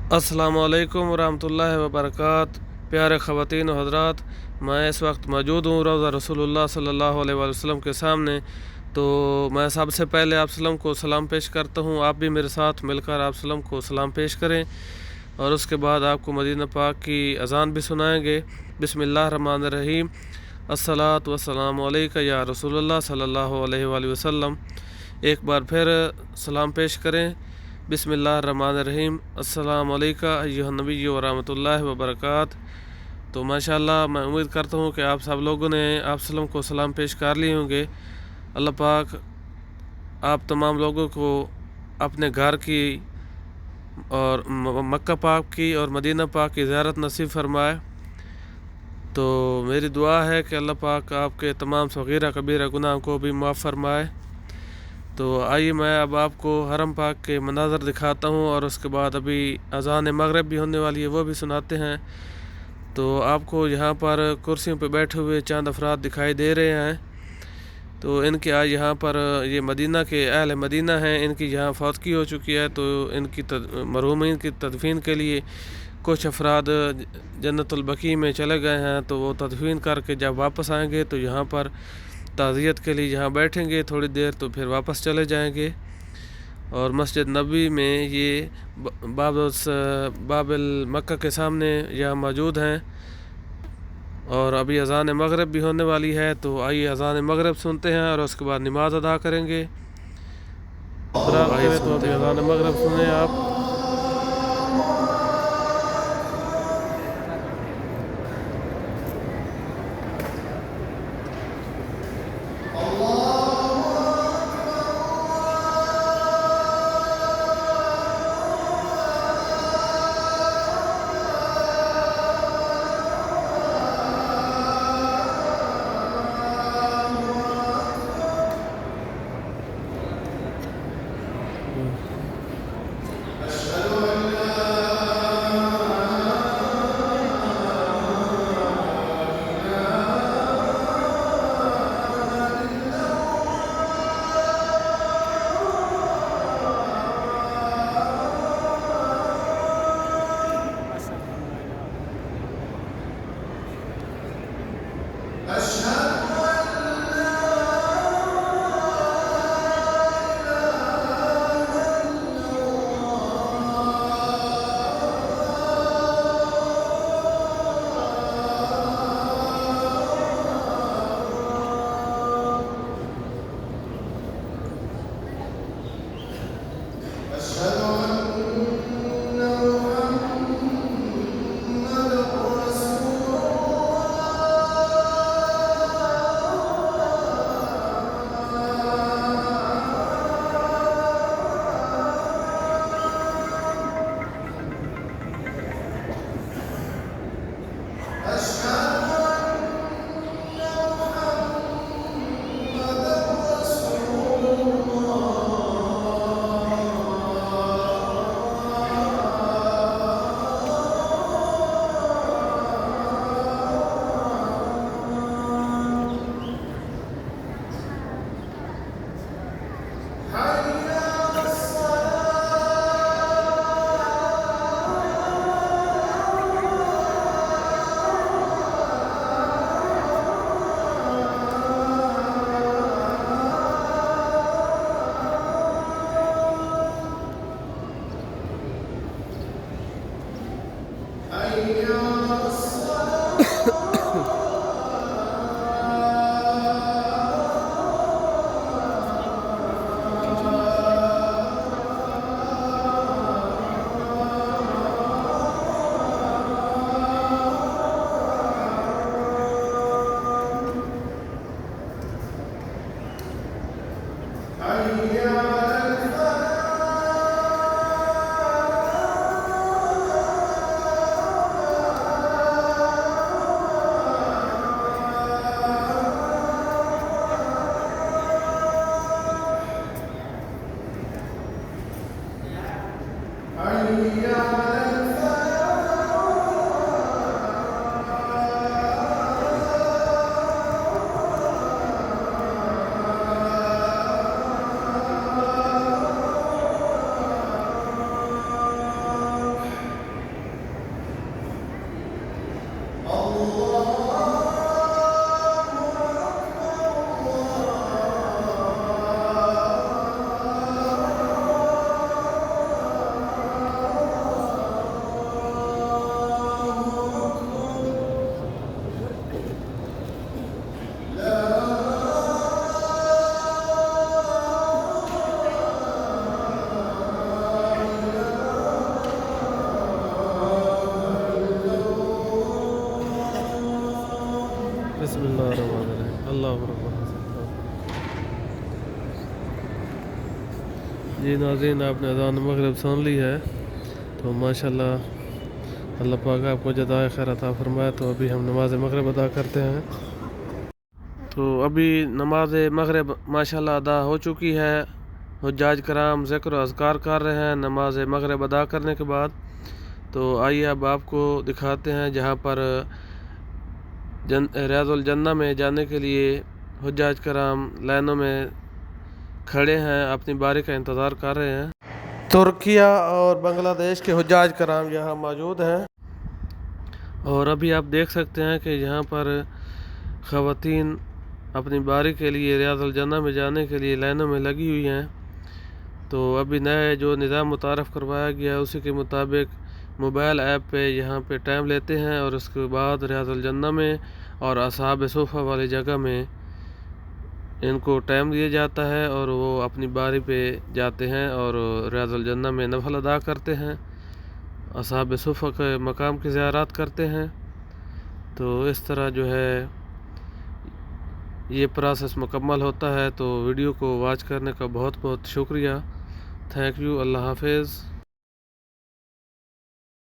अस्सलामु अलैकुम वरहमतुल्लाहि वबरकात। प्यारे ख़वातीन व हज़रात, मैं इस वक्त मौजूद हूँ रौज़ा रसूलुल्लाह सल्लल्लाहु अलैहि वसल्लम के सामने। तो मैं सबसे पहले आप सल्लम को सलाम पेश करता हूँ। आप भी मेरे साथ मिलकर आप सल्लम को सलाम पेश करें और उसके बाद आपको मदीना पाक की अज़ान भी सुनाएंगे। बिस्मिल्लाहिर्रहमानिर्रहीम। अस्सलातु वस्सलामु अलैका या रसूलुल्लाह सल्लल्लाहु अलैहि वसल्लम। एक बार फिर सलाम पेश करें। बिस्मिल्लाहिर्रहमानिर्रहीम। अस्सलामु अलैका अय्युहन नबी व रहमतुल्लाहि व बरकात। तो माशाल्लाह मैं उम्मीद करता हूँ कि आप सब लोगों ने आप सल्लम को सलाम पेश कर लिए होंगे। अल्लाह पाक आप तमाम लोगों को अपने घर की और मक्का पाक की और मदीना पाक की ज़ियारत नसीब फरमाए। तो मेरी दुआ है कि अल्लाह पाक आपके तमाम सगीरा कबीरा गुनाह को भी माफ़ फरमाए। तो आइए मैं अब आपको हरम पाक के मनाज़र दिखाता हूँ और उसके बाद अभी अज़ान मगरिब भी होने वाली है, वो भी सुनाते हैं। तो आपको यहाँ पर कुर्सियों पर बैठे हुए चंद अफराद दिखाई दे रहे हैं। तो इनके आज यहाँ पर ये मदीना के अहल मदीना हैं, इनकी यहाँ फौतगी हो चुकी है। तो इनकी मरहूमीन की तदफीन के लिए कुछ अफराद जन्नतुल बकी में चले गए हैं। तो वो तदफीन करके जब वापस आएंगे तो यहाँ पर ताज़ियत के लिए यहाँ बैठेंगे थोड़ी देर, तो फिर वापस चले जाएंगे। और मस्जिद नबी में ये बाबिल मक्का के सामने यहाँ मौजूद हैं। और अभी अज़ान मगरिब भी होने वाली है। तो आइए अज़ान मगरिब सुनते हैं और उसके बाद नमाज अदा करेंगे। तो अभी अज़ान मगरिब सुने आप। جی ناظرین، آپ نے اذان مغرب سن لی ہے، تو ماشاءاللہ اللہ پاک آپ کو جزائے خیر عطا فرمائے۔ تو ابھی ہم نماز مغرب ادا کرتے ہیں۔ تو ابھی نماز مغرب ماشاءاللہ ادا ہو چکی ہے۔ حجاج کرام ذکر و اذکار کر رہے ہیں نماز مغرب ادا کرنے کے بعد۔ تو آئیے اب آپ کو دکھاتے ہیں جہاں پر ریاض الجنہ میں جانے کے لیے حجاج کرام لائنوں میں کھڑے ہیں، اپنی باری کا انتظار کر رہے ہیں۔ ترکیہ اور بنگلہ دیش کے حجاج کرام یہاں موجود ہیں، اور ابھی آپ دیکھ سکتے ہیں کہ یہاں پر خواتین اپنی باری کے لیے ریاض الجنہ میں جانے کے لیے لائنوں میں لگی ہوئی ہیں۔ تو ابھی نئے جو نظام متعارف کروایا گیا اسی کے مطابق موبائل ایپ پہ یہاں پہ ٹائم لیتے ہیں، اور اس کے بعد ریاض الجنہ میں اور اصحاب صفہ والی جگہ میں ان کو ٹائم دیا جاتا ہے، اور وہ اپنی باری پہ جاتے ہیں اور ریاض الجنہ میں نفل ادا کرتے ہیں، اصحاب صفہ کے مقام کی زیارات کرتے ہیں۔ تو اس طرح جو ہے یہ پروسیس مکمل ہوتا ہے۔ تو ویڈیو کو واچ کرنے کا بہت بہت شکریہ۔ تھینک یو۔ اللہ حافظ۔